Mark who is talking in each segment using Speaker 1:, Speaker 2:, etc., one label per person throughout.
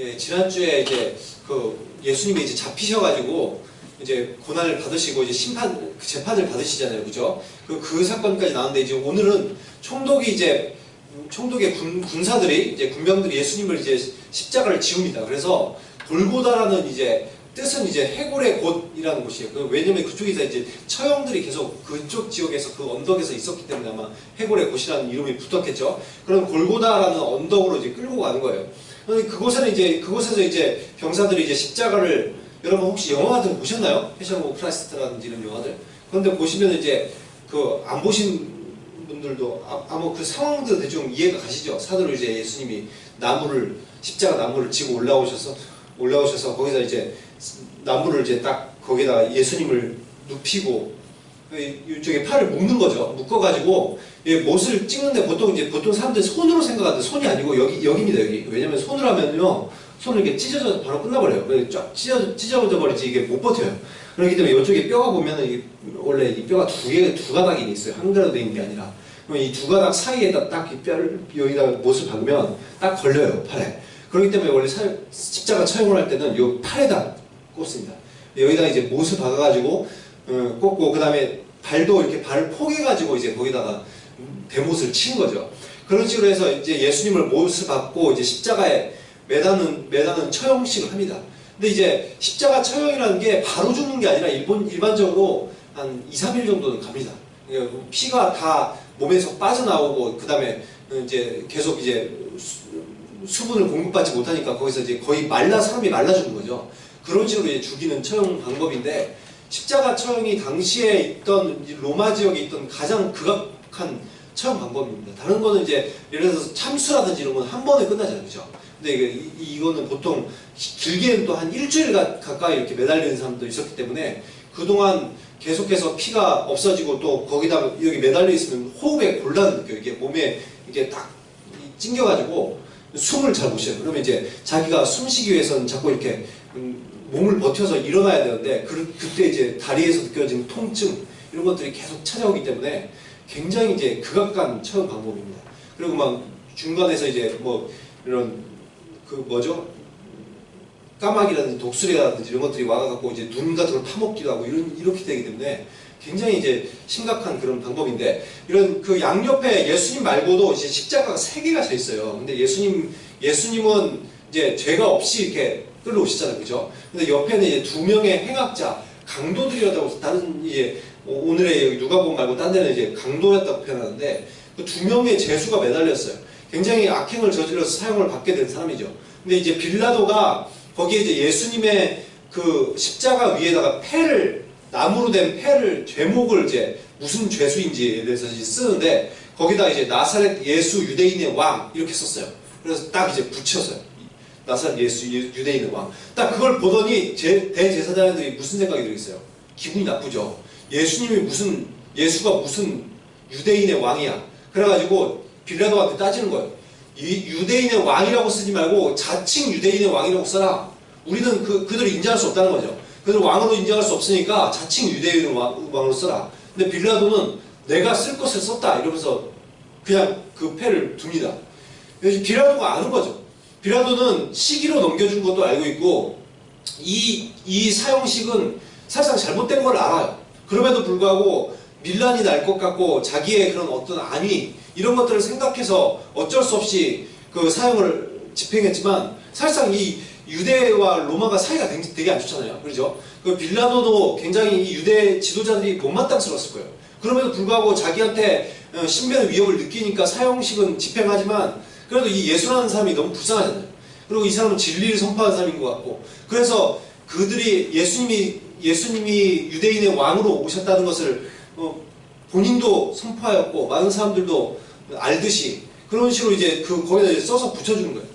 Speaker 1: 예, 지난주에 이제 그 예수님이 이제 잡히셔가지고 이제 고난을 받으시고 이제 재판을 받으시잖아요, 그죠? 그 사건까지 나왔는데 이제 오늘은 총독의 군사들이 이제 군병들이 예수님을 이제 십자가를 지웁니다. 그래서 골고다라는 이제 뜻은 이제 해골의 곳이라는 곳이에요. 왜냐면 그쪽에서 이제 처형들이 계속 그쪽 지역에서 그 언덕에서 있었기 때문에 아마 해골의 곳이라는 이름이 붙었겠죠. 그럼 골고다라는 언덕으로 이제 끌고 가는 거예요. 그곳에서 이제 병사들이 이제 십자가를, 여러분 혹시 영화들 보셨나요? 패션 오브 크라이스트라든지 이런 영화들. 그런데 보시면 이제 안 보신 분들도 아마 그 상황도 대충 이해가 가시죠. 산으로 이제 예수님이 십자가 나무를 지고 올라오셔서 거기다 이제 나무를 이제 딱 거기다가 예수님을 눕히고 이쪽에 팔을 묶는 거죠. 묶어가지고 못을 찍는데 보통 사람들이 손으로 생각하는데 손이 아니고 여기입니다. 여기. 왜냐면 손으로 하면요, 손을 이렇게 찢어져 바로 끝나버려요. 쫙 찢어져 버리지 이게 못 버텨요. 그렇기 때문에 이쪽에 뼈가 보면은 원래 이 뼈가 두 가닥이 있어요. 한 가닥 돼 있는 게 아니라. 그럼 이 두 가닥 사이에다 딱 이 뼈를 여기다 못을 박으면 딱 걸려요, 팔에. 그렇기 때문에 원래 십자가 처형을 할 때는 이 팔에다 꽂습니다. 여기다가 이제 못을 박아가지고 꽂고, 그 다음에 발도 이렇게 발을 포개가지고 이제 거기다가 대못을 치는 거죠. 그런 식으로 해서 이제 예수님을 못을 박고 이제 십자가에 매다는 처형식을 합니다. 근데 이제 십자가 처형이라는 게 바로 죽는 게 아니라 일반적으로 한 2-3일 정도는 갑니다. 피가 다 몸에서 빠져나오고, 그 다음에 이제 계속 이제 수분을 공급받지 못하니까 거기서 이제 거의 사람이 말라 죽는 거죠. 그런 식으로 이제 죽이는 처형 방법인데, 십자가 처형이 당시에 있던 로마 지역에 있던 가장 극악한 처형 방법입니다. 다른 거는 이제 예를 들어서 참수라든지 이런 건 한 번에 끝나잖아요, 그죠? 근데 이거는 보통 길게는 또 한 일주일 가까이 이렇게 매달리는 사람도 있었기 때문에 그동안 계속해서 피가 없어지고, 또 거기다가 여기 매달려 있으면 호흡에 곤란을 느껴요. 이게 몸에 이게 딱 찡겨가지고 숨을 잘 못 쉬어요. 그러면 이제 자기가 숨 쉬기 위해서는 자꾸 이렇게 몸을 버텨서 일어나야 되는데, 그때 이제 다리에서 느껴지는 통증 이런 것들이 계속 찾아오기 때문에 굉장히 이제 극악한 처형 방법입니다. 그리고 막 중간에서 이제 뭐 이런 까마귀라든지 독수리라든지 이런 것들이 와가지고 이제 눈 같은 걸 파먹기도 하고 이렇게 되기 때문에 굉장히 이제 심각한 그런 방법인데, 이런 그 양옆에 예수님 말고도 이제 십자가가 3개가 져 있어요. 근데 예수님은 이제 죄가 없이 이렇게 끌어오시잖아요, 그죠? 근데 옆에는 이제 2명의 행악자, 강도들이라고, 다른 이제 오늘의 여기 누가복음 말고 딴 데는 이제 강도였다고 표현하는데, 그 2명의 죄수가 매달렸어요. 굉장히 악행을 저질러서 사형을 받게 된 사람이죠. 근데 이제 빌라도가 거기에 이제 예수님의 그 십자가 위에다가 나무로 된 죄목을 이제 무슨 죄수인지에 대해서 이제 쓰는데, 거기다 이제 나사렛 예수 유대인의 왕 이렇게 썼어요. 그래서 딱 이제 붙였어요. 나사렛 예수 유대인의 왕. 딱 그걸 보더니 대제사장들이 무슨 생각이 들겠어요? 기분이 나쁘죠. 예수가 무슨 유대인의 왕이야. 그래가지고 빌라도한테 따지는 거예요. 이 유대인의 왕이라고 쓰지 말고 자칭 유대인의 왕이라고 써라. 우리는 그들을 인정할 수 없다는 거죠. 그들을 왕으로 인정할 수 없으니까 자칭 유대인의 왕으로 써라. 근데 빌라도는 내가 쓸 것을 썼다 이러면서 그냥 그 패를 둡니다. 빌라도가 아는 거죠. 빌라도는 시기로 넘겨준 것도 알고 있고, 이 사형식은 사실상 잘못된 걸 알아요. 그럼에도 불구하고 밀란이 날 것 같고 자기의 그런 어떤 안위 이런 것들을 생각해서 어쩔 수 없이 그 사형을 집행했지만, 사실상 이 유대와 로마가 사이가 되게 안 좋잖아요, 그렇죠? 그 빌라도도 굉장히 이 유대 지도자들이 못마땅스러웠을 거예요. 그럼에도 불구하고 자기한테 신변의 위협을 느끼니까 사형식은 집행하지만, 그래도 이 예수라는 사람이 너무 불쌍하잖아요. 그리고 이 사람은 진리를 선포하는 사람인 것 같고, 그래서 그들이 예수님이 유대인의 왕으로 오셨다는 것을 본인도 선포하였고 많은 사람들도 알듯이 그런 식으로 이제 거기다 이제 써서 붙여주는 거예요.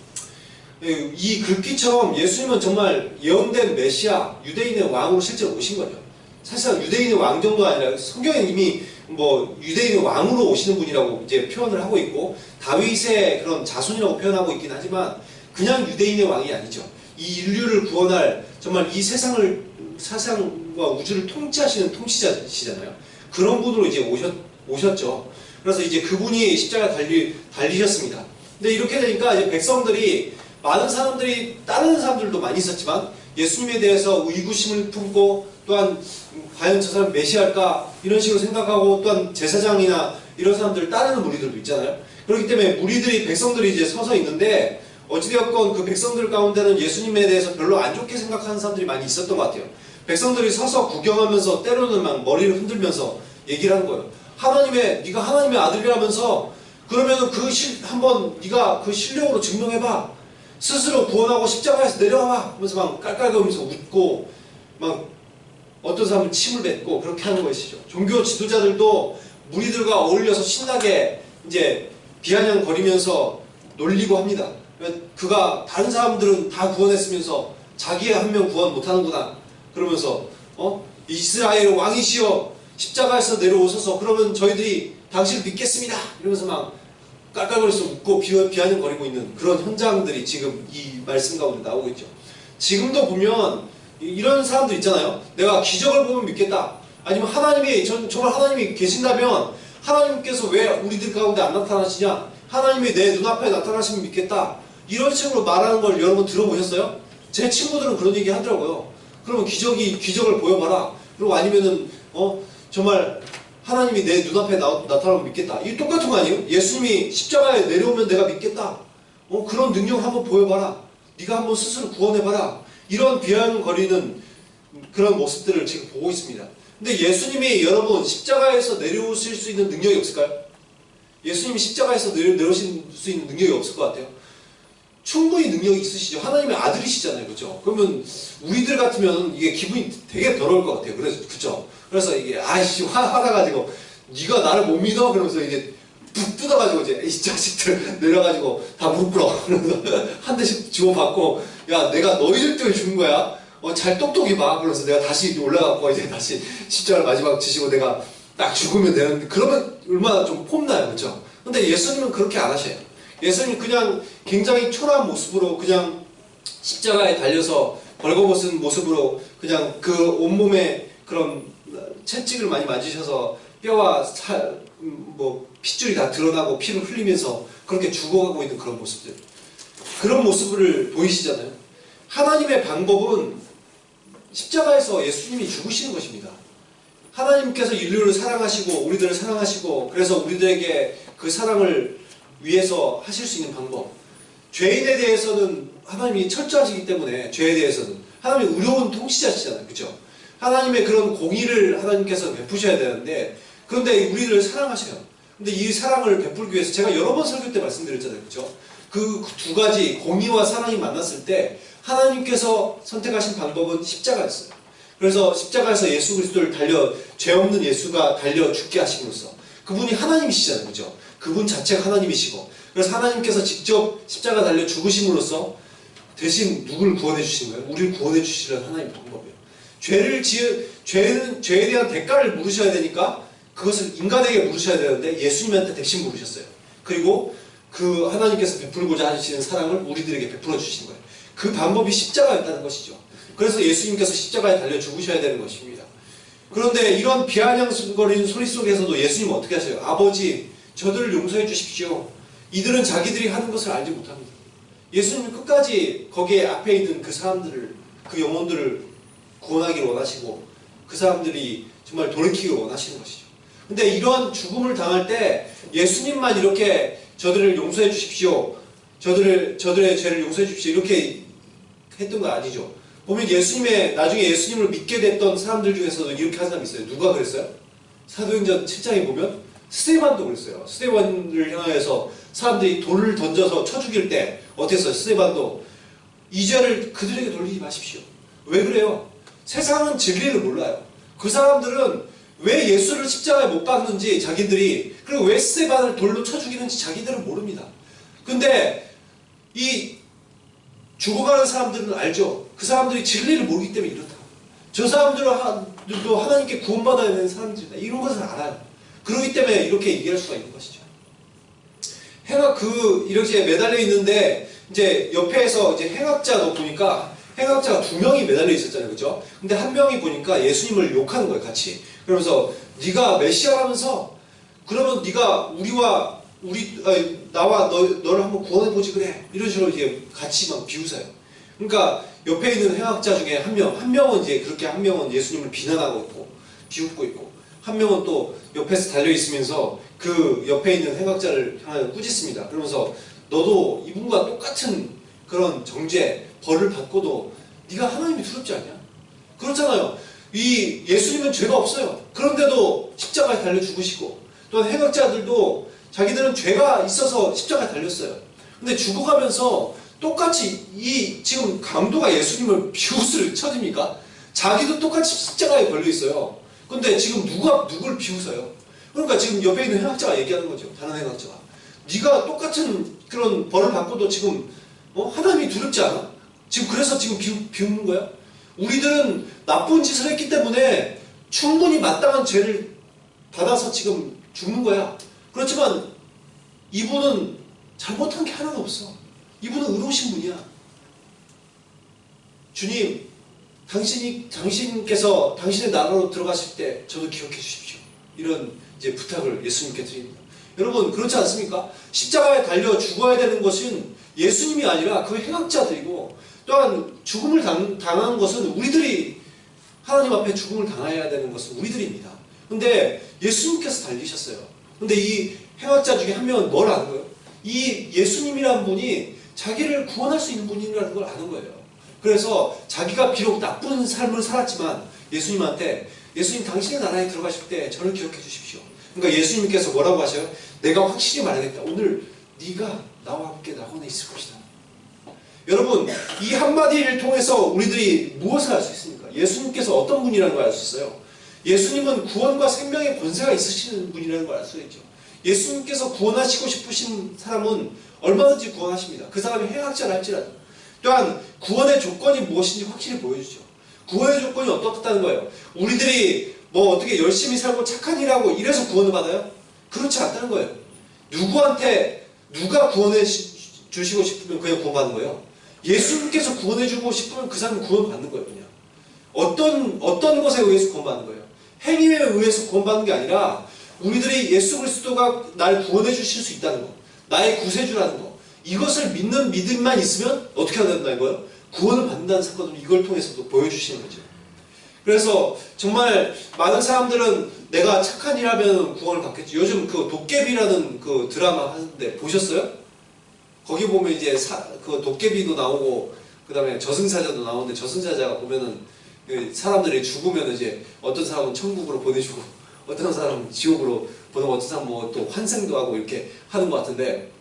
Speaker 1: 이 글귀처럼 예수님은 정말 예언된 메시아, 유대인의 왕으로 실제로 오신 거죠. 사실상 유대인의 왕 정도가 아니라 성경에 이미 뭐 유대인의 왕으로 오시는 분이라고 이제 표현을 하고 있고, 다윗의 그런 자손이라고 표현하고 있긴 하지만 그냥 유대인의 왕이 아니죠. 이 인류를 구원할 정말 이 세상과 우주를 통치하시는 통치자시잖아요. 그런 분으로 이제 오셨죠. 그래서 이제 그분이 십자가에 달리셨습니다. 근데 이렇게 되니까 이제 백성들이 많은 사람들이 따르는 사람들도 많이 있었지만 예수님에 대해서 의구심을 품고 또한 과연 저 사람 메시아일까 이런 식으로 생각하고 또한 제사장이나 이런 사람들을 따르는 무리들도 있잖아요. 그렇기 때문에 무리들이 백성들이 이제 서서 있는데 어찌되었건 그 백성들 가운데는 예수님에 대해서 별로 안 좋게 생각하는 사람들이 많이 있었던 것 같아요. 백성들이 서서 구경하면서 때로는 막 머리를 흔들면서 얘기를 하는 거예요. 네가 하나님의 아들이라면서 그러면은 한번 네가 그 실력으로 증명해봐. 스스로 구원하고 십자가에서 내려와 하면서 막 깔깔거리면서 웃고 막 어떤 사람은 침을 뱉고 그렇게 하는 것이죠. 종교 지도자들도 무리들과 어울려서 신나게 이제 비아냥거리면서 놀리고 합니다. 그가 다른 사람들은 다 구원했으면서 자기 한 명 구원 못하는구나 그러면서 이스라엘 왕이시여 십자가에서 내려오셔서 그러면 저희들이 당신을 믿겠습니다 이러면서 막 깔깔거리면서 웃고 비아냥거리고 있는 그런 현장들이 지금 이 말씀 가운데 나오고 있죠. 지금도 보면 이런 사람들 있잖아요. 내가 기적을 보면 믿겠다. 아니면 정말 하나님이 계신다면 하나님께서 왜 우리들 가운데 안 나타나시냐? 하나님이 내 눈앞에 나타나시면 믿겠다. 이런 식으로 말하는 걸 여러분 들어보셨어요? 제 친구들은 그런 얘기 하더라고요. 그러면 기적을 보여봐라. 그리고 아니면은 정말 하나님이 내 눈앞에 나타나면 믿겠다. 이게 똑같은 거 아니에요? 예수님이 십자가에 내려오면 내가 믿겠다. 그런 능력 한번 보여봐라. 네가 한번 스스로 구원해봐라. 이런 비아냥거리는 그런 모습들을 지금 보고 있습니다. 근데 예수님이 여러분 십자가에서 내려오실 수 있는 능력이 없을까요? 예수님이 십자가에서 내려오실 수 있는 능력이 없을 것 같아요. 충분히 능력이 있으시죠. 하나님의 아들이시잖아요. 그렇죠? 그러면 우리들 같으면 이게 기분이 되게 더러울 것 같아요. 그렇죠? 그래서 이게 화나가지고 네가 나를 못 믿어? 그러면서 이게 푹 뜯어가지고 이제 이 자식들 내려가지고 다 무릎 꿇어. 그러면서 한 대씩 주워받고 야 내가 너희들 때문에 죽은 거야. 잘 똑똑히 봐. 그러면서 내가 다시 올라가고 이제 다시 십자가를 마지막 지시고 내가 딱 죽으면 되는데 그러면 얼마나 좀 폼나요. 그렇죠? 근데 예수님은 그렇게 안 하셔요. 예수님은 그냥 굉장히 초라한 모습으로 그냥 십자가에 달려서 벌거벗은 모습으로 그냥 그 온몸에 그런 채찍을 많이 맞으셔서 뼈와 핏줄이 다 드러나고 피를 흘리면서 그렇게 죽어가고 있는 그런 모습들. 그런 모습을 보이시잖아요. 하나님의 방법은 십자가에서 예수님이 죽으시는 것입니다. 하나님께서 인류를 사랑하시고 우리들을 사랑하시고 그래서 우리들에게 그 사랑을 위해서 하실 수 있는 방법. 죄인에 대해서는 하나님이 철저하시기 때문에 죄에 대해서는 하나님이 의로운 통치자시잖아요. 그렇죠? 하나님의 그런 공의를 하나님께서 베푸셔야 되는데 그런데 우리를 사랑하셔요. 근데 이 사랑을 베풀기 위해서 제가 여러 번 설교 때 말씀드렸잖아요. 그렇죠? 그 두 가지 공의와 사랑이 만났을 때 하나님께서 선택하신 방법은 십자가였어요. 그래서 십자가에서 예수 그리스도를 죄 없는 예수가 달려 죽게 하심으로써 그분이 하나님이시잖아요. 그렇죠? 그분 자체가 하나님이시고 그래서 하나님께서 직접 십자가 달려 죽으심으로써 대신 누구를 구원해 주시는 거예요? 우리를 구원해 주시는 하나님의 방법이에요. 죄에 대한 대가를 물으셔야 되니까 그것을 인간에게 물으셔야 되는데 예수님한테 대신 물으셨어요. 그리고 그 하나님께서 베풀고자 하시는 사랑을 우리들에게 베풀어 주신 거예요. 그 방법이 십자가였다는 것이죠. 그래서 예수님께서 십자가에 달려 죽으셔야 되는 것입니다. 그런데 이런 비아냥거리는 소리 속에서도 예수님은 어떻게 하세요? 아버지, 저들을 용서해 주십시오. 이들은 자기들이 하는 것을 알지 못합니다. 예수님은 끝까지 거기에 앞에 있는 그 사람들을, 그 영혼들을 구원하기를 원하시고 그 사람들이 정말 돌이키기를 원하시는 것이죠. 근데 이런 죽음을 당할 때 예수님만 이렇게 저들을 용서해 주십시오. 저들의 죄를 용서해 주십시오. 이렇게 했던 건 아니죠. 보면 나중에 예수님을 믿게 됐던 사람들 중에서도 이렇게 한 사람이 있어요. 누가 그랬어요? 사도행전 7장에 보면 스데반도 그랬어요. 스데반을 향해서 사람들이 돌을 던져서 쳐 죽일 때 어떻게 했어요? 스데반도 이 죄를 그들에게 돌리지 마십시오. 왜 그래요? 세상은 진리를 몰라요. 그 사람들은 왜 예수를 십자가에 못 박는지 자기들이, 그리고 왜 스데반을 돌로 쳐 죽이는지 자기들은 모릅니다. 근데 이 죽어가는 사람들은 알죠. 그 사람들이 진리를 모르기 때문에 이렇다. 저 사람들도 하나님께 구원받아야 되는 사람들이다. 이런 것을 알아요. 그렇기 때문에 이렇게 얘기할 수가 있는 것이죠. 이렇게 매달려 있는데, 이제 옆에서 이제 행악자도 보니까, 행악자가 2명이 매달려 있었잖아요. 그죠? 근데 한 명이 보니까 예수님을 욕하는 거예요, 같이. 그러면서, 네가 메시아라면서, 그러면 네가 우리와 나와 너를 한번 구원해보지 그래. 이런 식으로 이제 같이 막 비웃어요. 그러니까 옆에 있는 행악자 중에 한 명은 이제 그렇게 한 명은 예수님을 비난하고 있고, 비웃고 있고, 한 명은 또 옆에서 달려있으면서 그 옆에 있는 행악자를 향하여 꾸짖습니다. 그러면서 너도 이분과 똑같은 그런 정죄, 벌을 받고도 네가 하나님이 두렵지 않냐? 그렇잖아요. 이 예수님은 죄가 없어요. 그런데도 십자가에 달려 죽으시고, 또한 행악자들도 자기들은 죄가 있어서 십자가에 달렸어요. 근데 죽어가면서 똑같이 이 지금 강도가 예수님을 비웃을 처집니까? 자기도 똑같이 십자가에 걸려 있어요. 근데 지금 누가 누굴 비웃어요? 그러니까 지금 옆에 있는 행악자가 얘기하는 거죠. 다른 행악자가. 네가 똑같은 그런 벌을 받고도 지금 하나님이 두렵지 않아? 지금 그래서 지금 비웃는 거야? 우리들은 나쁜 짓을 했기 때문에 충분히 마땅한 죄를 받아서 지금 죽는 거야. 그렇지만 이분은 잘못한 게 하나도 없어. 이분은 의로우신 분이야. 주님, 당신께서 당신의 나라로 들어가실 때 저도 기억해 주십시오. 이런 이제 부탁을 예수님께 드립니다. 여러분, 그렇지 않습니까? 십자가에 달려 죽어야 되는 것은 예수님이 아니라 그 행악자들이고, 또한 죽음을 당한 것은 우리들이, 하나님 앞에 죽음을 당해야 되는 것은 우리들입니다. 근데 예수님께서 달리셨어요. 근데 이 행악자 중에 한 명은 뭘 아는 거예요? 이 예수님이라는 분이 자기를 구원할 수 있는 분이라는 걸 아는 거예요. 그래서 자기가 비록 나쁜 삶을 살았지만 예수님한테, 예수님 당신의 나라에 들어가실 때 저를 기억해 주십시오. 그러니까 예수님께서 뭐라고 하셔요? 내가 확실히 말하겠다. 오늘 네가 나와 함께 낙원에 있을 것이다. 여러분, 이 한마디를 통해서 우리들이 무엇을 알 수 있습니까? 예수님께서 어떤 분이라는 걸 알 수 있어요. 예수님은 구원과 생명의 권세가 있으시는 분이라는 걸 알 수 있죠. 예수님께서 구원하시고 싶으신 사람은 얼마든지 구원하십니다. 그 사람이 행악자라 할지라도. 또한 구원의 조건이 무엇인지 확실히 보여주죠. 구원의 조건이 어떻다는 거예요? 우리들이 뭐 어떻게 열심히 살고 착한 일하고 이래서 구원을 받아요? 그렇지 않다는 거예요. 누가 구원해 주시고 싶으면 그냥 구원받는 거예요. 예수님께서 구원해 주고 싶으면 그 사람은 구원받는 거예요. 그냥 어떤 것에 의해서 구원받는 거예요? 행위에 의해서 구원받는 게 아니라 우리들이 예수 그리스도가 날 구원해 주실 수 있다는 거, 나의 구세주라는 거, 이것을 믿는 믿음만 있으면 어떻게 해야 된다는 거예요? 구원을 받는다는 사건을 이걸 통해서도 보여주시는 거죠. 그래서 정말 많은 사람들은 내가 착한 일 하면 구원을 받겠지. 요즘 그 도깨비라는 그 드라마 하는데 보셨어요? 거기 보면 이제 그 도깨비도 나오고 그 다음에 저승사자도 나오는데, 저승사자가 보면은 사람들이 죽으면 이제 어떤 사람은 천국으로 보내주고 어떤 사람은 지옥으로 보내고 어떤 사람은 뭐 또 환생도 하고 이렇게 하는 것 같은데,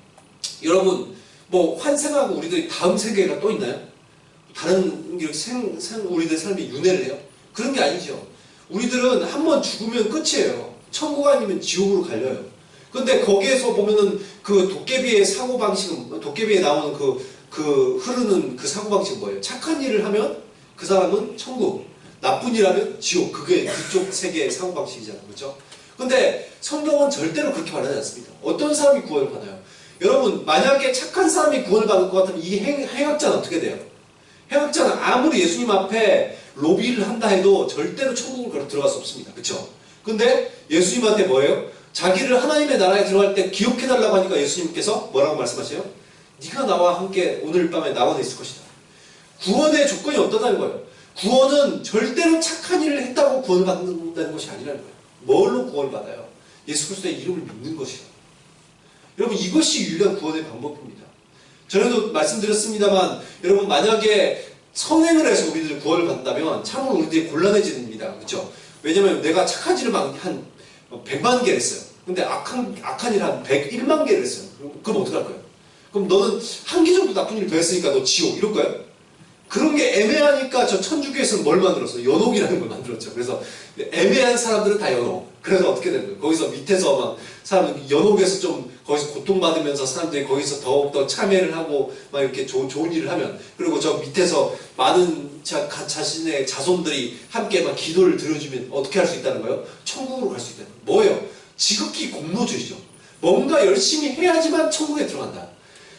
Speaker 1: 여러분 뭐 환생하고 우리들이 다음 세계가 또 있나요? 다른 우리들 삶이 윤회를 해요? 그런 게 아니죠. 우리들은 한번 죽으면 끝이에요. 천국 아니면 지옥으로 갈려요. 근데 거기에서 보면은 그 도깨비의 사고방식은, 도깨비에 나오는 그 흐르는 그 사고방식은 뭐예요? 착한 일을 하면 그 사람은 천국, 나쁜 일 하면 지옥. 그게 그쪽 세계의 사고방식이잖아요. 그렇죠? 근데 성경은 절대로 그렇게 말하지 않습니다. 어떤 사람이 구원을 받아요? 여러분, 만약에 착한 사람이 구원을 받을 것 같으면 이 행악자는 어떻게 돼요? 행악자는 아무리 예수님 앞에 로비를 한다 해도 절대로 천국을 들어갈 수 없습니다. 그렇죠? 근데 예수님한테 뭐예요? 자기를 하나님의 나라에 들어갈 때 기억해달라고 하니까 예수님께서 뭐라고 말씀하세요? 네가 나와 함께 오늘 밤에 낙원에 있을 것이다. 구원의 조건이 어떠다는 거예요? 구원은 절대로 착한 일을 했다고 구원을 받는다는 것이 아니라는 거예요. 뭘로 구원을 받아요? 예수 그리스도의 이름을 믿는 것이요. 여러분, 이것이 유일한 구원의 방법입니다. 전에도 말씀드렸습니다만, 여러분 만약에 선행을 해서 우리들이 구원을 받는다면 참으로 우리들이 곤란해집니다. 그렇죠? 왜냐면 내가 착한 일을 한 100만 개를 했어요. 근데 악한 일 한 101만 개를 했어요. 그럼 어떡할 거예요? 그럼 너는 한 개 정도 나쁜 일 더 했으니까 너 지옥 이럴 거예요? 그런 게 애매하니까 저 천주교에서는 뭘 만들었어요? 연옥이라는 걸 만들었죠. 그래서 애매한 사람들은 다 연옥. 그래서 어떻게 되는 거예요? 거기서 밑에서 막 사람들 연옥에서 좀 거기서 고통받으면서 사람들이 거기서 더욱더 참여를 하고 막 이렇게 좋은 일을 하면, 그리고 저 밑에서 많은 자신의 자손들이 함께 막 기도를 들어주면 어떻게 할 수 있다는 거예요? 천국으로 갈 수 있다는 거예요. 뭐예요? 지극히 공로주의죠. 뭔가 열심히 해야지만 천국에 들어간다.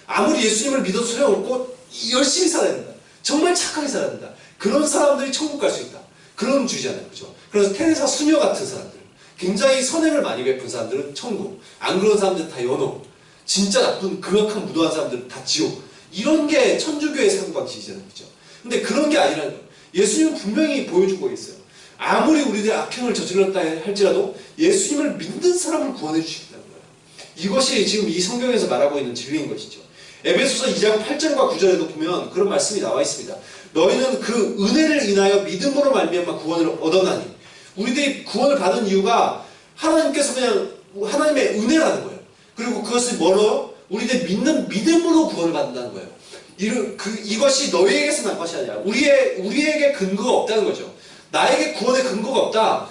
Speaker 1: 아무리 예수님을 믿어도 소용없고 열심히 살아야 된다. 정말 착하게 살아야 된다. 그런 사람들이 천국 갈 수 있다. 그런 주의잖아요. 그죠? 그래서 테레사 수녀 같은 사람들, 굉장히 선행을 많이 베푼 사람들은 천국, 안 그런 사람들은 다 연옥. 진짜 나쁜 극악한 무도한 사람들은 다 지옥. 이런 게 천주교의 사고방식이잖아요. 그죠? 근데 그런 게 아니라는 거예요. 예수님은 분명히 보여주고 있어요. 아무리 우리들이 악행을 저질렀다 할지라도 예수님을 믿는 사람을 구원해 주시겠다는 거예요. 이것이 지금 이 성경에서 말하고 있는 진리인 것이죠. 에베소서 2장 8절과 9절에도 보면 그런 말씀이 나와 있습니다. 너희는 그 은혜를 인하여 믿음으로 말미암아 구원을 얻어나니. 우리들이 구원을 받은 이유가 하나님께서 그냥 하나님의 은혜라는 거예요. 그리고 그것을 뭐로? 우리들 믿는 믿음으로 구원을 받는다는 거예요. 이것이 너희에게서 난 것이 아니라 우리에게 근거가 없다는 거죠. 나에게 구원의 근거가 없다.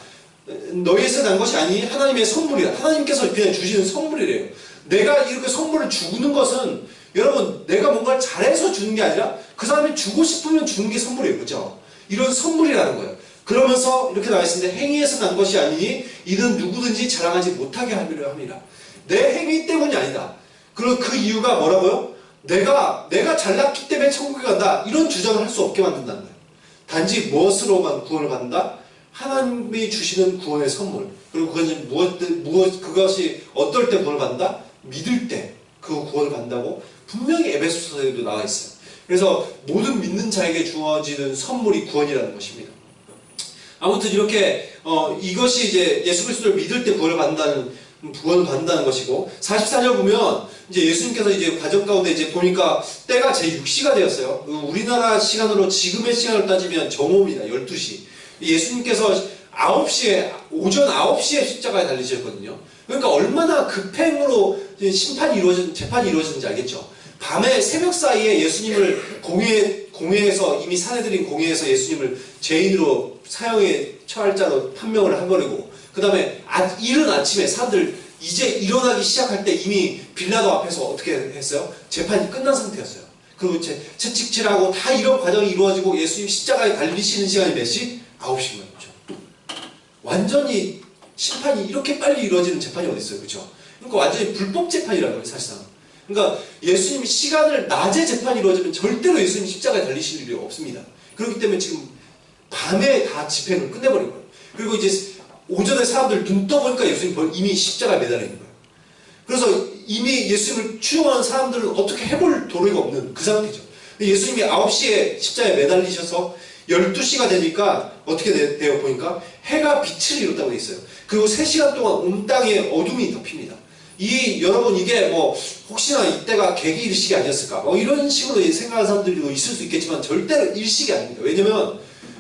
Speaker 1: 너희에서 난 것이 아니 하나님의 선물이다. 하나님께서 그냥 주시는 선물이래요. 내가 이렇게 선물을 주는 것은 여러분 내가 뭔가를 잘해서 주는 게 아니라 그 사람이 주고 싶으면 주는 게 선물이에요. 그렇죠? 이런 선물이라는 거예요. 그러면서 이렇게 나와 있습니다. 행위에서 난 것이 아니니 이는 누구든지 자랑하지 못하게 하려 함이라. 내 행위 때문이 아니다. 그리고 그 이유가 뭐라고요? 내가 잘났기 때문에 천국에 간다. 이런 주장을 할 수 없게 만든다는 거예요. 단지 무엇으로만 구원을 받는다? 하나님이 주시는 구원의 선물. 그리고 그것이 어떨 때 구원을 받는다? 믿을 때 그 구원을 받는다고 분명히 에베소서에도 나와 있어요. 그래서 모든 믿는 자에게 주어지는 선물이 구원이라는 것입니다. 아무튼 이렇게 이것이 이제 예수 그리스도를 믿을 때 구원을 받는다는 것이고 44절 보면 이제 예수님께서 이제 과정 가운데 이제 보니까 때가 제6시가 되었어요. 우리나라 시간으로 지금의 시간을 따지면 정오입니다. 12시. 예수님께서 오전 9시에 십자가에 달리셨거든요. 그러니까 얼마나 급행으로 재판이 이루어졌는지 알겠죠. 밤에 새벽 사이에 예수님을 공회에서 이미 사내들인 공회에서 예수님을 죄인으로 사형에 처할 자로 판명을 해버리고 그 다음에 이른 아침에 사람들 이제 일어나기 시작할 때 이미 빌라도 앞에서 어떻게 했어요? 재판이 끝난 상태였어요. 그리고 채찍질하고 다 이런 과정이 이루어지고 예수님 십자가에 달리시는 시간이 몇 시? 9시인 거죠. 완전히 심판이 이렇게 빨리 이루어지는 재판이 어디 있어요? 그렇죠? 그러니까 완전히 불법 재판이라는 거예요, 사실상. 그러니까 예수님이 시간을 낮에 재판이 이루어지면 절대로 예수님 십자가에 달리실 일이 없습니다. 그렇기 때문에 지금 밤에 다 집행을 끝내버린 거예요. 그리고 이제 오전에 사람들 눈 떠보니까 예수님 이미 십자가에 매달려 있는 거예요. 그래서 이미 예수님을 추종하는 사람들은 어떻게 해볼 도리가 없는 그 상태죠. 예수님이 9시에 십자가에 매달리셔서 12시가 되니까 어떻게 돼요? 보니까 해가 빛을 이뤘다고 돼 있어요. 그리고 3시간 동안 온 땅에 어둠이 덮입니다. 여러분 이게 혹시나 이때가 개기 일식이 아니었을까? 이런 식으로 생각하는 사람들도 있을 수 있겠지만 절대로 일식이 아닙니다. 왜냐면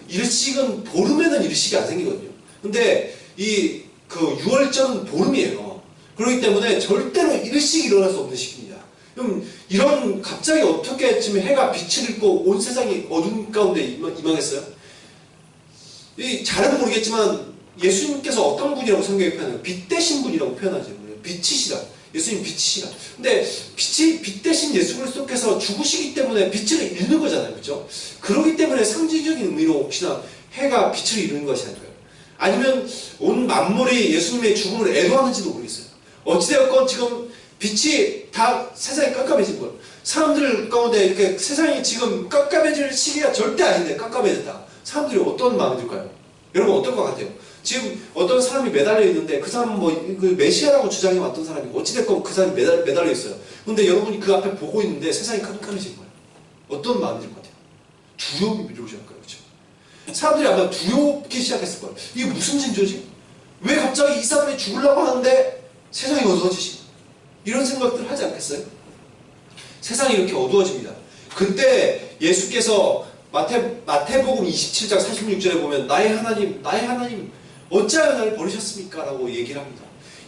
Speaker 1: 일식은 보름에는 일식이 안 생기거든요. 근데 그 6월절은 보름이에요. 그렇기 때문에 절대로 일식이 일어날 수 없는 시기입니다. 그럼 이런 갑자기 어떻게 지금 해가 빛을 잃고 온 세상이 어둠 가운데 임하겠어요? 잘은 모르겠지만 예수님께서 어떤 분이라고 성경에 표현해요? 빛 대신 분이라고 표현하죠. 빛이시다. 예수님 빛이시다. 근데 빛 대신 예수 그리스도께서 죽으시기 때문에 빛을 잃는 거잖아요. 그렇죠? 그렇기 때문에 상징적인 의미로 혹시나 해가 빛을 잃는 것이 아닐까요? 아니면 온 만물이 예수님의 죽음을 애도하는지도 모르겠어요. 어찌되었건 지금 빛이 다 세상이 깜깜해진 거예요. 사람들 가운데 이렇게 세상이 지금 깜깜해질 시기가 절대 아닌데 깜깜해졌다. 사람들이 어떤 마음이 들까요? 여러분 어떨 것 같아요? 지금 어떤 사람이 매달려 있는데 그 사람은 그 메시아라고 주장해 왔던 사람이 어찌됐건 그 사람이 매달려 있어요. 근데 여러분이 그 앞에 보고 있는데 세상이 깜깜해진 거예요. 어떤 마음이 들 것 같아요? 두려움이 밀려오지 않을까요? 그렇죠? 사람들이 아마 두렵기 시작했을 거예요. 이게 무슨 징조지? 왜 갑자기 이 사람이 죽으려고 하는데 세상이 어두워지지? 이런 생각들을 하지 않겠어요? 세상이 이렇게 어두워집니다. 그때 예수께서 마태복음 27장 46절에 보면 나의 하나님 어찌하여 나를 버리셨습니까? 라고 얘기를 합니다.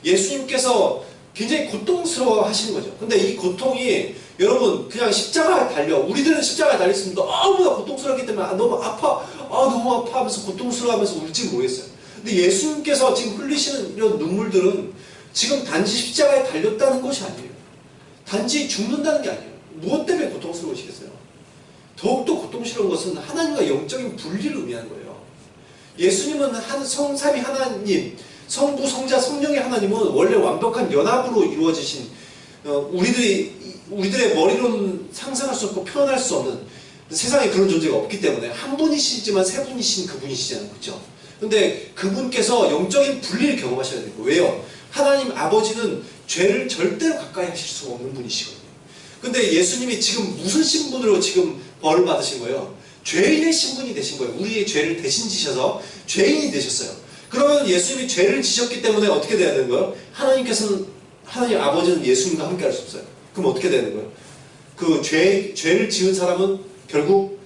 Speaker 1: 예수님께서 굉장히 고통스러워 하시는 거죠. 근데 이 고통이 여러분 그냥 십자가에 달려 우리들은 십자가에 달렸으면 너무나 고통스럽기 때문에 너무 아파 하면서 고통스러워하면서 울지 모르겠어요. 근데 예수님께서 지금 흘리시는 이런 눈물들은 지금 단지 십자가에 달렸다는 것이 아니에요. 단지 죽는다는 게 아니에요. 무엇 때문에 고통스러우시겠어요? 더욱더 고통스러운 것은 하나님과 영적인 분리를 의미하는 거예요. 예수님은 성삼위 하나님, 성부, 성자, 성령의 하나님은 원래 완벽한 연합으로 이루어지신 우리들의 머리로는 상상할 수 없고 표현할 수 없는 세상에 그런 존재가 없기 때문에 한 분이시지만 세 분이신 그분이시잖아요. 그렇죠? 근데 그분께서 영적인 분리를 경험하셔야 되고 왜요? 하나님 아버지는 죄를 절대로 가까이 하실 수 없는 분이시거든요. 근데 예수님이 지금 무슨 신분으로 지금 벌을 받으신 거예요? 죄인의 신분이 되신 거예요. 우리의 죄를 대신 지셔서 죄인이 되셨어요. 그러면 예수님이 죄를 지셨기 때문에 어떻게 돼야 되는 거예요? 하나님 아버지는 예수님과 함께 할 수 없어요. 그럼 어떻게 되는 거예요? 그 죄를 지은 사람은 결국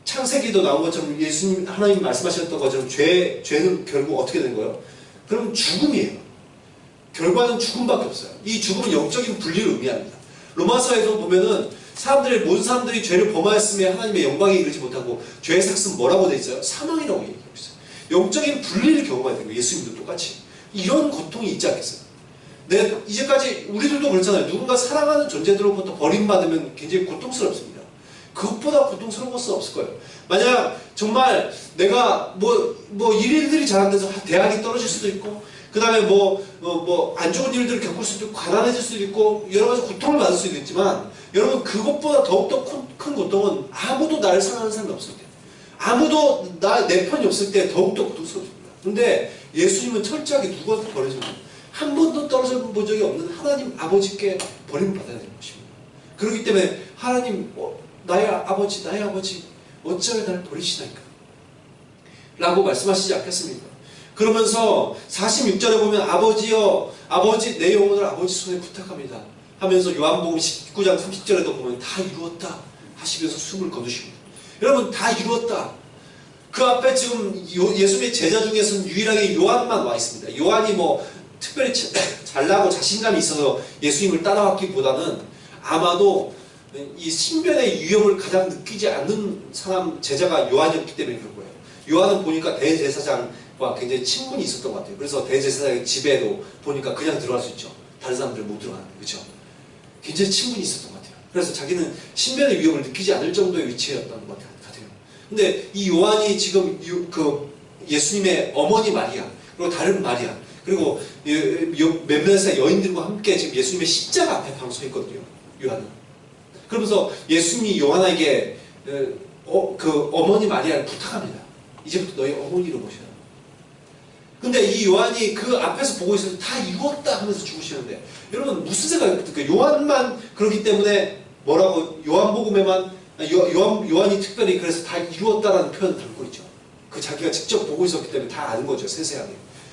Speaker 1: 창세기도 나온 것처럼 예수님, 하나님 말씀하셨던 것처럼 죄는 결국 어떻게 되는 거예요? 그럼 죽음이에요. 결과는 죽음밖에 없어요. 이 죽음은 영적인 분리를 의미합니다. 로마서에도 보면은 모든 사람들이 죄를 범하였음에 하나님의 영광에 이르지 못하고 죄의 삭은 뭐라고 되어 있어요? 사망이라고 얘기하고 있어요. 영적인 분리를 경험해야 되는 거예요. 예수님도 똑같이. 이런 고통이 있지 않겠어요? 이제까지 우리들도 그렇잖아요. 누군가 사랑하는 존재들로부터 버림받으면 굉장히 고통스럽습니다. 그것보다 고통스러운 것은 없을 거예요. 만약 정말 내가 일일들이 잘 안 돼서 대학이 떨어질 수도 있고, 그 다음에 안 좋은 일들을 겪을 수도 있고, 가난해질 수도 있고, 여러 가지 고통을 받을 수도 있지만, 여러분, 그것보다 더욱더 큰 고통은 아무도 나를 사랑하는 사람이 없을 때, 아무도 내 편이 없을 때 더욱더 고통스럽습니다. 근데 예수님은 철저하게 누구한테 버려집니다. 한 번도 떨어져 본 적이 없는 하나님 아버지께 버림을 받아야 되는 것입니다. 그렇기 때문에 하나님, 나의 아버지 어찌하여 나를 버리시나이까? 라고 말씀하시지 않겠습니까? 그러면서 46절에 보면 아버지여, 아버지 내 영혼을 아버지 손에 부탁합니다 하면서 요한복음 19장 30절에도 보면 다 이루었다 하시면서 숨을 거두십니다. 여러분, 다 이루었다. 그 앞에 지금 예수님의 제자 중에서는 유일하게 요한만 와 있습니다. 요한이 특별히 잘나고 자신감이 있어서 예수님을 따라왔기보다는 아마도 이 신변의 위협을 가장 느끼지 않는 제자가 요한이었기 때문에 그런 거예요. 요한은 보니까 대제사장과 굉장히 친분이 있었던 것 같아요. 그래서 대제사장의 집에도 보니까 그냥 들어갈 수 있죠. 다른 사람들은 못 들어가는 거예요. 그렇죠? 굉장히 친분이 있었던 것 같아요. 그래서 자기는 신변의 위협을 느끼지 않을 정도의 위치였던 것 같아요. 근데 이 요한이 지금 예수님의 어머니 마리아, 그리고 다른 마리아, 그리고 몇몇의 여인들과 함께 지금 예수님의 십자가 앞에 방송했거든요. 요한은. 그러면서 예수님이 요한에게 그 어머니 마리아를 부탁합니다. 이제부터 너희 어머니로 모셔라. 근데 이 요한이 그 앞에서 보고 있어서 다 이루었다 하면서 죽으시는데, 여러분 무슨 생각이 들까요? 요한만 그렇기 때문에 뭐라고 요한이 특별히 그래서 다 이루었다라는 표현을 담고 있죠. 그 자기가 직접 보고 있었기 때문에 다 아는 거죠, 세세하게.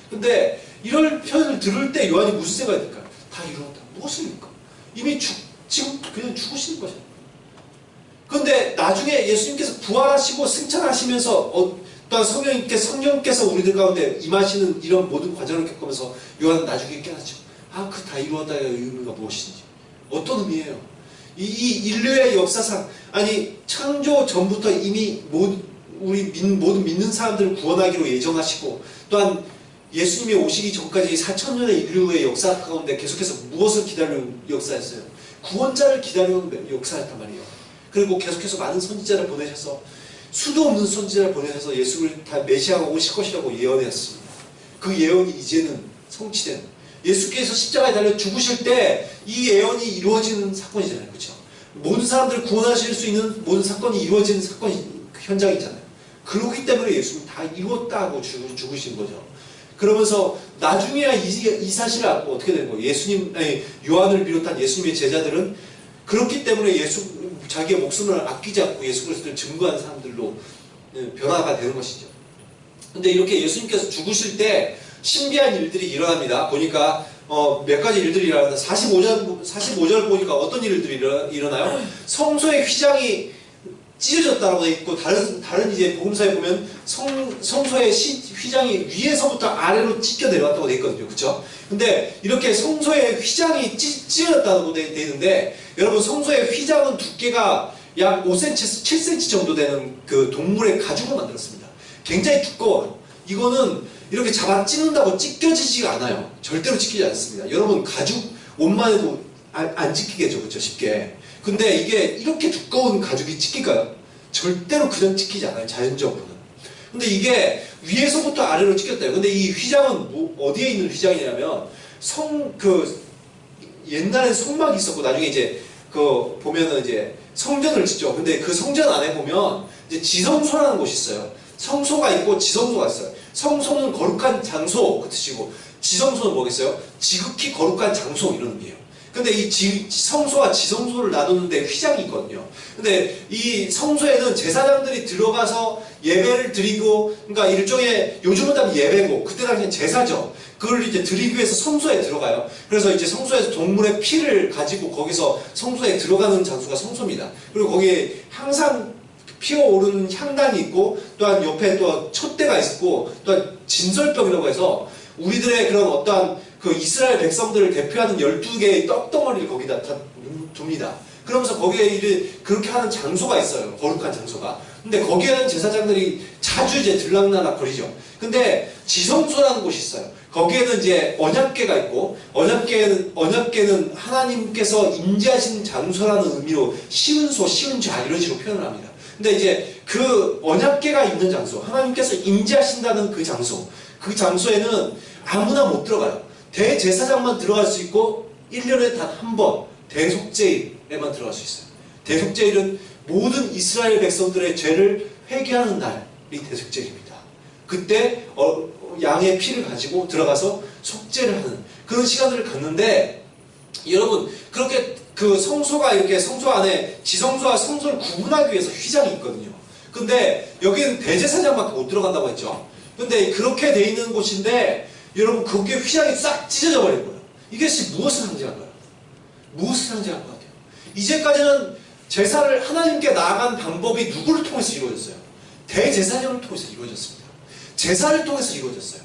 Speaker 1: 근데 이런 표현을 들을 때 요한이 무슨 생각이 들까요? 다 이루었다. 무엇입니까? 이미 지금 그냥 죽으시는 거잖아요. 그런데 나중에 예수님께서 부활하시고 승천하시면서 또한 성령께서 우리들 가운데 임하시는 이런 모든 과정을 겪으면서 요한은 나중에 깨닫죠. 그 다 이루었다의 의미가 무엇인지. 어떤 의미예요? 이 인류의 역사상, 창조 전부터 이미 우리 모든 믿는 사람들을 구원하기로 예정하시고, 또한 예수님이 오시기 전까지 4,000년의 인류의 역사 가운데 계속해서 무엇을 기다리는 역사였어요? 구원자를 기다리는 역사였단 말이에요. 그리고 계속해서 많은 선지자를 보내셔서, 수도 없는 선지자를 보내셔서 예수를 다 메시아가 오실 것이라고 예언했습니다. 그 예언이 이제는 성취되는, 예수께서 십자가에 달려 죽으실 때 이 예언이 이루어지는 사건이잖아요. 그렇죠? 모든 사람들을 구원하실 수 있는 모든 사건이 이루어지는 현장이잖아요. 그러기 때문에 예수님 다 이루었다 하고 죽으신 거죠. 그러면서 나중에야 이 사실을 알고 어떻게 된 거예요? 요한을 비롯한 예수님의 제자들은 그렇기 때문에 자기의 목숨을 아끼지 않고 예수 그리스도를 증거하는 사람들로 변화가 되는 것이죠. 근데 이렇게 예수님께서 죽으실 때 신비한 일들이 일어납니다. 보니까 몇 가지 일들이 일어납니다. 45절 보니까 어떤 일들이 일어나요? 성소의 휘장이 찢어졌다고 되어 있고, 다른 이제 복음서에 보면 성소의 휘장이 위에서부터 아래로 찢겨 내려왔다고 되어 있거든요. 그렇죠? 근데 이렇게 성소의 휘장이 찢어졌다고 되어 있는데, 여러분, 성소의 휘장은 두께가 약 5cm에서 7cm 정도 되는 그 동물의 가죽을 만들었습니다. 굉장히 두꺼워요. 이거는 이렇게 잡아 찢는다고 찢겨지지가 않아요. 절대로 찢기지 않습니다. 여러분, 가죽 옷만 해도 안 찢기겠죠. 그렇죠? 쉽게. 근데 이게 이렇게 두꺼운 가죽이 찢길까요? 절대로 그냥 찢기지 않아요. 자연적으로는. 근데 이게 위에서부터 아래로 찢겼대요. 근데 이 휘장은 어디에 있는 휘장이냐면 옛날엔 성막이 있었고, 나중에 이제 보면은 이제 성전을 짓죠. 근데 그 성전 안에 보면 이제 지성소라는 곳이 있어요. 성소가 있고 지성소가 있어요. 성소는 거룩한 장소 그 뜻이고, 지성소는 뭐겠어요? 지극히 거룩한 장소 이런 의미예요. 근데 이 성소와 지성소를 나누는데 휘장이 있거든요. 근데 이 성소에는 제사장들이 들어가서 예배를 드리고, 그러니까 일종의 요즘은 다 예배고 그때 당시엔 제사죠. 그걸 이제 드리기 위해서 성소에 들어가요. 그래서 이제 성소에서 동물의 피를 가지고 거기서 성소에 들어가는 장소가 성소입니다. 그리고 거기에 항상 피어오르는 향단이 있고, 또한 옆에 또 촛대가 있고, 또한 진설병이라고 해서 우리들의 그런 어떠한 그 이스라엘 백성들을 대표하는 12개의 떡덩어리를 거기다 다 둡니다. 그러면서 거기에 그렇게 하는 장소가 있어요. 거룩한 장소가. 근데 거기에는 제사장들이 자주 이제 들락날락 거리죠. 근데 지성소라는 곳이 있어요. 거기에는 이제 언약궤가 있고, 언약궤는 하나님께서 임재하신 장소라는 의미로 시은소, 시은좌 이런 식으로 표현을 합니다. 근데 이제 그 언약궤가 있는 장소, 하나님께서 임재하신다는 그 장소, 그 장소에는 아무나 못 들어가요. 대제사장만 들어갈 수 있고 1년에 단 한 번 대속제일에만 들어갈 수 있어요. 대속제일은 모든 이스라엘 백성들의 죄를 회개하는 날이 대속제일입니다. 그때 양의 피를 가지고 들어가서 속죄를 하는 그런 시간들을 갖는데, 여러분 그렇게 그 성소가 이렇게 성소 안에 지성소와 성소를 구분하기 위해서 휘장이 있거든요. 근데 여기는 대제사장밖에 못 들어간다고 했죠. 근데 그렇게 돼 있는 곳인데 여러분 거기에 휘장이 싹 찢어져 버린 거예요. 이것이 무엇을 상징할까요? 무엇을 상징할 것 같아요? 이제까지는 제사를 하나님께 나아간 방법이 누구를 통해서 이루어졌어요? 대제사장을 통해서 이루어졌습니다. 제사를 통해서 이루어졌어요.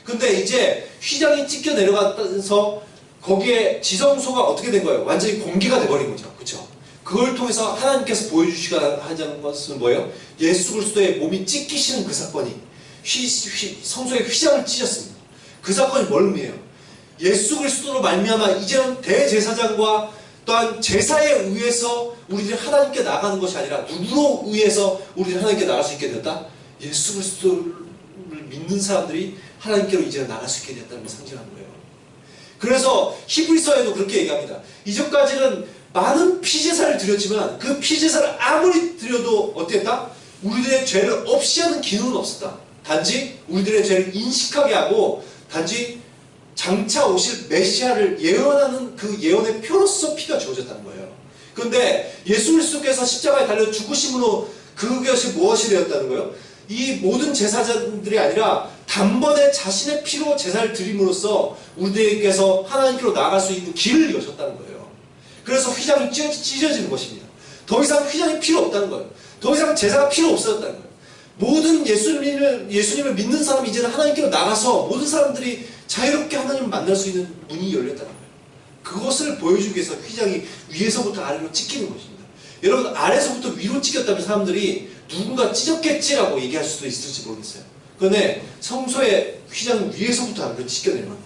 Speaker 1: 근데 이제 휘장이 찢겨 내려가면서 거기에 지성소가 어떻게 된 거예요? 완전히 공개가 돼버린 거죠. 그렇죠? 그걸 통해서 하나님께서 보여주시고자 하는 것은 뭐예요? 예수 그리스도의 몸이 찢기시는 그 사건이 성소의 휘장을 찢었습니다. 그 사건이 뭘 의미해요? 예수 그리스도로 말미암아 이제는 대제사장과 또한 제사에 의해서 우리들이 하나님께 나가는 것이 아니라 누구로 의해서 우리들이 하나님께 나갈 수 있게 됐다? 예수 그리스도를 믿는 사람들이 하나님께로 이제 나갈 수 있게 됐다는 걸 상징하는 거예요. 그래서 히브리서에도 그렇게 얘기합니다. 이전까지는 많은 피제사를 드렸지만 그 피제사를 아무리 드려도 어땠다? 우리들의 죄를 없이 하는 기능은 없었다. 단지 우리들의 죄를 인식하게 하고, 단지 장차 오실 메시아를 예언하는 그 예언의 표로서 피가 주어졌다는 거예요. 그런데 예수 그리스도께서 십자가에 달려 죽으심으로 그것이 무엇이 되었다는 거예요? 이 모든 제사장들이 아니라 단번에 자신의 피로 제사를 드림으로써 우리들께서 하나님께로 나아갈 수 있는 길을 여셨다는 거예요. 그래서 휘장이 찢어지는 것입니다. 더 이상 휘장이 필요 없다는 거예요. 더 이상 제사가 필요 없었다는 거예요. 모든 예수님을 믿는 사람이 이제는 하나님께로 나가서 모든 사람들이 자유롭게 하나님을 만날 수 있는 문이 열렸다는 거예요. 그것을 보여주기 위해서 휘장이 위에서부터 아래로 찢기는 것입니다. 여러분, 아래서부터 위로 찢겼다면 사람들이 누군가 찢었겠지라고 얘기할 수도 있을지 모르겠어요. 그런데 성소의 휘장은 위에서부터 아래로 찢겨내는 거예요.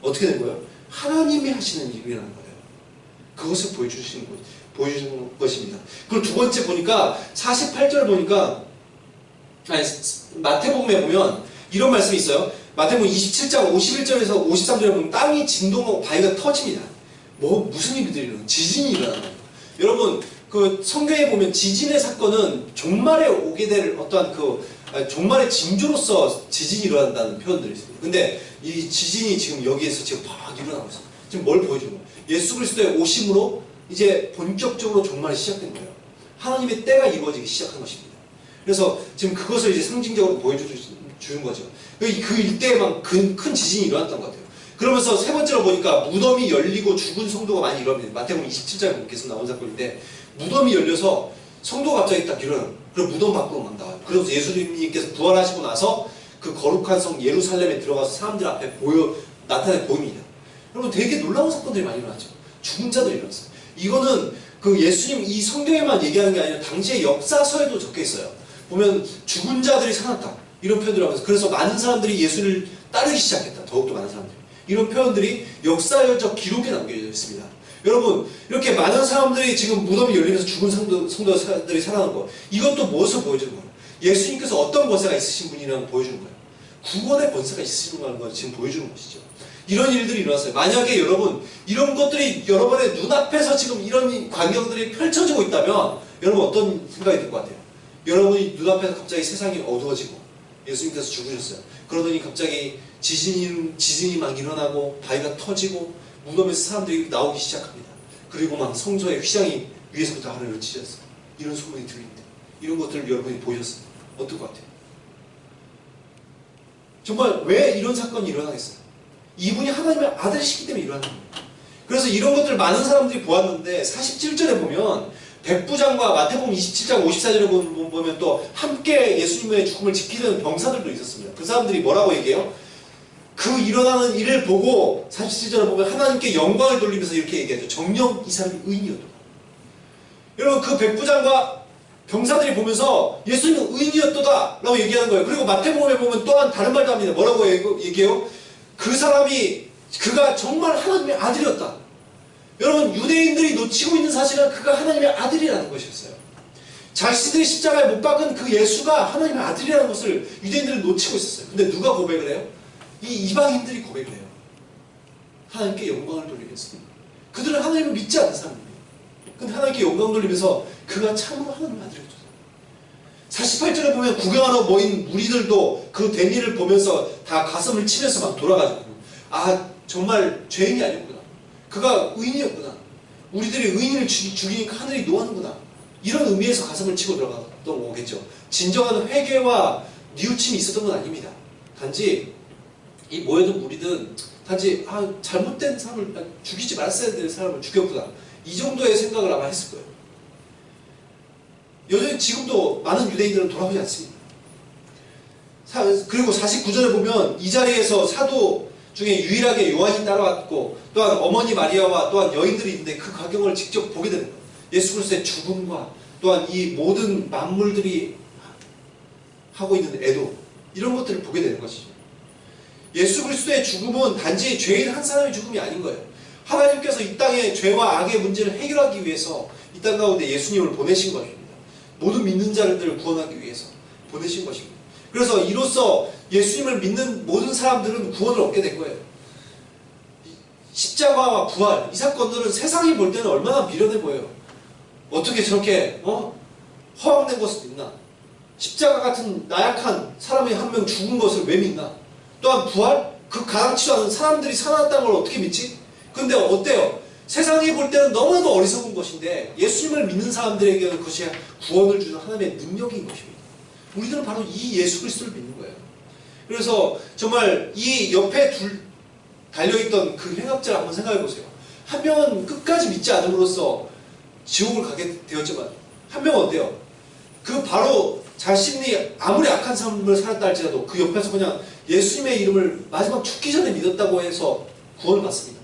Speaker 1: 어떻게 된 거예요? 하나님이 하시는 일이라는 거예요. 그것을 보여주는 것입니다. 그리고 두 번째 보니까 48절 보니까, 마태복음에 보면 이런 말씀이 있어요. 마태복음 27장 51절에서 53절에 보면 땅이 진동하고 바위가 터집니다. 무슨 일들이 일어나요? 지진이 일어나요. 여러분, 그 성경에 보면 지진의 사건은 종말에 오게 될 어떠한 종말의 징조로서 지진이 일어난다는 표현들이 있습니다. 근데 이 지진이 지금 여기에서 지금 막 일어나고 있어요. 지금 뭘 보여주는 거예요? 예수 그리스도의 오심으로 이제 본격적으로 종말이 시작된 거예요. 하나님의 때가 이루어지기 시작한 것입니다. 그래서 지금 그것을 이제 상징적으로 보여주는 거죠. 그 일대에만 큰 지진이 일어났던 것 같아요. 그러면서 세 번째로 보니까 무덤이 열리고 죽은 성도가 많이 일어납니다. 마태복음 27장에 계속 나온 사건인데, 무덤이 열려서 성도가 갑자기 딱 일어나요. 그리고 무덤 밖으로 막 나와요. 그래서 예수님께서 부활하시고 나서 그 거룩한 성 예루살렘에 들어가서 사람들 앞에 나타내 보입니다. 여러분, 되게 놀라운 사건들이 많이 일어났죠. 죽은 자들이 일어났어요. 이거는 그 예수님 이 성경에만 얘기하는 게 아니라 당시의 역사서에도 적혀 있어요. 보면 죽은 자들이 살았다 이런 표현들을 하면서, 그래서 많은 사람들이 예수를 따르기 시작했다. 더욱더 많은 사람들이. 이런 표현들이 역사적 기록에 남겨져 있습니다. 여러분, 이렇게 많은 사람들이 지금 무덤이 열리면서 죽은 성도들이 살아난 거, 이것도 무엇을 보여주는 거예요? 예수님께서 어떤 권세가 있으신 분이라는 보여주는 거예요. 구원의 권세가 있으시는 걸 지금 보여주는 것이죠. 이런 일들이 일어났어요. 만약에 여러분, 이런 것들이 여러분의 눈앞에서 지금 이런 광경들이 펼쳐지고 있다면 여러분 어떤 생각이 들 것 같아요? 여러분이 눈앞에서 갑자기 세상이 어두워지고 예수님께서 죽으셨어요. 그러더니 갑자기 지진이 막 일어나고 바위가 터지고 무덤에서 사람들이 나오기 시작합니다. 그리고 막 성소의 휘장이 위에서부터 아래로 찢어졌어요. 이런 소문이 들립니다. 이런 것들을 여러분이 보셨어요. 어떨 것 같아요? 정말 왜 이런 사건이 일어나겠어요? 이분이 하나님의 아들이시기 때문에 일어나는 거예요. 그래서 이런 것들 많은 사람들이 보았는데 47절에 보면 백부장과 마태복음 27장 54절에 보면 또 함께 예수님의 죽음을 지키는 병사들도 있었습니다. 그 사람들이 뭐라고 얘기해요? 그 일어나는 일을 보고 47절에 보면 하나님께 영광을 돌리면서 이렇게 얘기하죠. 정녕 이 사람이 의인이었다. 여러분 그 백부장과 병사들이 보면서 예수님은 의인이었도다 라고 얘기하는 거예요. 그리고 마태복음에 보면 또한 다른 말도 합니다. 뭐라고 얘기해요? 그가 정말 하나님의 아들이었다. 여러분 유대인들이 놓치고 있는 사실은 그가 하나님의 아들이라는 것이었어요. 자신들이 십자가에 못 박은 그 예수가 하나님의 아들이라는 것을 유대인들은 놓치고 있었어요. 근데 누가 고백을 해요? 이 이방인들이 고백을 해요. 하나님께 영광을 돌리면서. 그들은 하나님을 믿지 않는 사람입니다. 근데 하나님께 영광 돌리면서 그가 참으로 하나님의 아들이었다. 48절에 보면 구경하러 모인 무리들도 그 된 일을 보면서 다 가슴을 치면서 막 돌아가지고 정말 죄인이 아니었구나. 그가 의인이었구나. 우리들이 의인을 죽이니까 하늘이 노하는구나. 이런 의미에서 가슴을 치고 들어갔던 거겠죠. 진정한 회개와 뉘우침이 있었던 건 아닙니다. 단지 이 모여든 무리든 단지 잘못된 사람을 죽이지 말았어야 될 사람을 죽였구나. 이 정도의 생각을 아마 했을 거예요. 여전히 지금도 많은 유대인들은 돌아오지 않습니다. 그리고 49절에 보면 이 자리에서 사도 중에 유일하게 요한이 따라왔고 또한 어머니 마리아와 또한 여인들이 있는데 그 광경을 직접 보게 되는 거예요. 예수 그리스도의 죽음과 또한 이 모든 만물들이 하고 있는 애도 이런 것들을 보게 되는 것이죠. 예수 그리스도의 죽음은 단지 죄인 한 사람의 죽음이 아닌 거예요. 하나님께서 이 땅의 죄와 악의 문제를 해결하기 위해서 이 땅 가운데 예수님을 보내신 것입니다. 모든 믿는 자들을 구원하기 위해서 보내신 것입니다. 그래서 이로써 예수님을 믿는 모든 사람들은 구원을 얻게 된 거예요. 십자가와 부활, 이 사건들은 세상이 볼 때는 얼마나 미련해 보여요. 어떻게 저렇게 허황된 것을 믿나? 십자가 같은 나약한 사람이 한 명 죽은 것을 왜 믿나? 또한 부활? 그 가당치도 않은 사람들이 살아났다는 걸 어떻게 믿지? 근데 어때요? 세상이 볼 때는 너무나도 어리석은 것인데 예수님을 믿는 사람들에게는 그것이 구원을 주는 하나님의 능력인 것입니다. 우리들은 바로 이 예수 그리스도를 믿는 거예요. 그래서 정말 이 옆에 달려있던 그 행악자를 한번 생각해 보세요. 한 명은 끝까지 믿지 않음으로써 지옥을 가게 되었지만 한 명은 어때요? 그 바로 자신이 아무리 악한 삶을 살았다 할지라도 그 옆에서 그냥 예수님의 이름을 마지막 죽기 전에 믿었다고 해서 구원을 받습니다.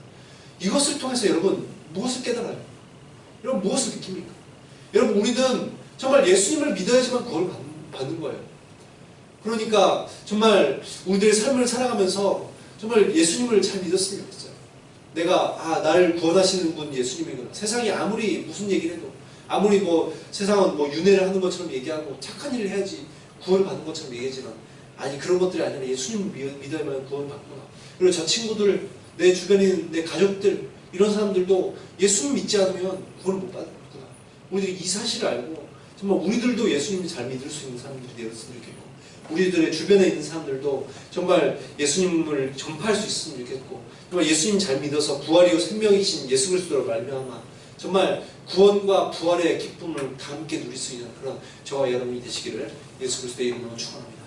Speaker 1: 이것을 통해서 여러분 무엇을 깨달아요? 여러분 무엇을 느낍니까? 여러분 우리는 정말 예수님을 믿어야지만 구원을 받는 거예요. 그러니까 정말 우리들의 삶을 살아가면서 정말 예수님을 잘 믿었으면 좋겠어요. 내가 나를 구원하시는 분 예수님이구나. 세상이 아무리 무슨 얘기를 해도 아무리 세상은 윤회를 하는 것처럼 얘기하고 착한 일을 해야지 구원을 받는 것처럼 얘기하지만 아니 그런 것들이 아니라 예수님을 믿어야만 구원을 받구나. 그리고 저 친구들, 내 주변에 있는 내 가족들 이런 사람들도 예수님 믿지 않으면 구원을 못 받는구나. 우리들이 이 사실을 알고 정말 우리들도 예수님을 잘 믿을 수 있는 사람들이 되었으면 좋겠고 우리들의 주변에 있는 사람들도 정말 예수님을 전파할 수 있으면 좋겠고 정말 예수님 잘 믿어서 부활이요 생명이신 예수 그리스도로 말미암아 정말 구원과 부활의 기쁨을 다 함께 누릴 수 있는 그런 저와 여러분이 되시기를 예수 그리스도의 이름으로 축원합니다.